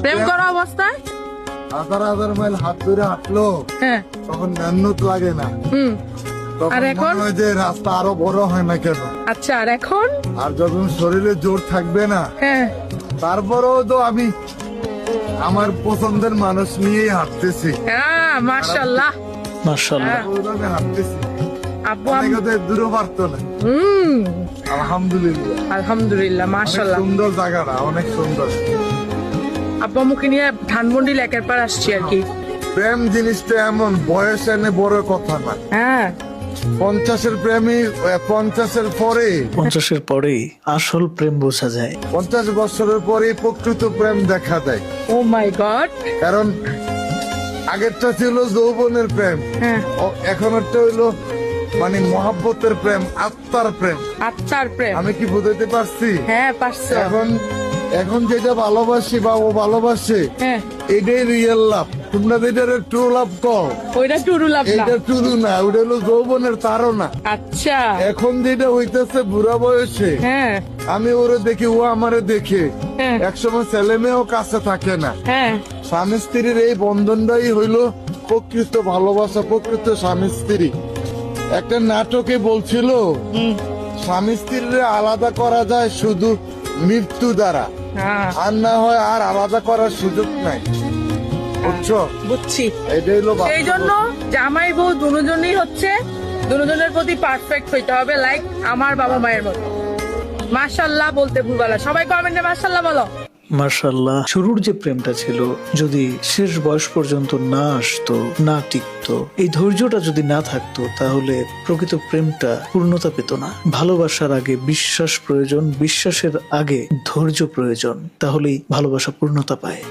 প্রেম করা অবস্থায় হাজার হাজার মাইল হাত ধরে হাঁটলো হ্যাঁ তখন মেহনত লাগে না, তখন আর এখন? মনে হয় যে রাস্তা আরো বড় হয় না কেন। আচ্ছা, আর এখন? আর যখন শরীরে জোর থাকবে না, হ্যাঁ তারপরেও তো আমি আমার পছন্দের মানুষ নিয়েই হাঁটতেছি, মাশাআল্লাহ মাশাআল্লাহ। ওইভাবে হাঁটতেছি। আব্বু অনেকে তো দূরও পারতো না। আলহামদুলিল্লাহ, আলহামদুলিল্লাহ অনেক মাশাআল্লাহ। সুন্দর জায়গাটা, অনেক সুন্দর। আব্বু মুখে নিয়ে ধানমন্ডি লেকের পার আসছি আর কি। প্রেম জিনিসটা এমন বয়স এনে বড় কথা না। হ্যাঁ 50-এর প্রেমী 50-এর পরে, 50-এর পরেই আসল প্রেম বোঝা যায়। 50 বছরের পরে প্রকৃত প্রেম দেখা দেয়। ও মাই গড। কারণ আগেরটা ছিল যৌবনের প্রেম, হ্যাঁ এখনেরটা হইলো মানে মহাব্বতের প্রেম, আত্মার প্রেম। আত্মার প্রেম। আমি কি বুঝাইতে পারছি? হ্যাঁ পারছো। এখন এখন যেটা ভালোবাসি বা ও ভালোবাসে, হ্যাঁ এটাই রিয়েল লাভ। তোমরা যেটা ট্রু লাভ কও, ওইটা টুরু লাভ না। এটা ট্রু না, ওটা হলো যৌবনের তাড়না। আচ্ছা এখন যেটা হইতেছে বুড়া বয়সে, হ্যাঁ আমি ওরে দেখি, ও আমারে দেখে, হ্যাঁ একসময় ছেলে মেয়েও কাছে থাকে না। হ্যাঁ স্বামী স্ত্রীর এই বন্ধনটাই হইল প্রকৃত ভালোবাসা, প্রকৃত স্বামী স্ত্রী। একটা নাটকে বলছিল স্বামী স্ত্রীর আলাদা করা যায় শুধু মৃত্যু দ্বারা, হ্যাঁ আর না হয় আর আলাদা করার সুযোগ নাই। বুঝছো? বুঝছি। এটাই হলো বাস্তবতা। এই জন্য জামাই বউ দুজনই হচ্ছে দুজনের প্রতি পারফেক্ট হইতে হবে, লাইক আমার বাবা মায়ের মতো। মাশাআল্লাহ বলতে ভুলবালা, সবাই কমেন্টে মাশাআল্লাহ বলো। মাশাআল্লাহ। শুরুর যে প্রেমটা ছিল, যদি শেষ বয়স পর্যন্ত না আসতো, না টিকতো, এই ধৈর্যটা যদি না থাকতো, তাহলে প্রকৃত প্রেমটা পূর্ণতা পেত না। ভালোবাসার আগে বিশ্বাস প্রয়োজন, বিশ্বাসের আগে ধৈর্য প্রয়োজন, তাহলেই ভালোবাসা পূর্ণতা পায়।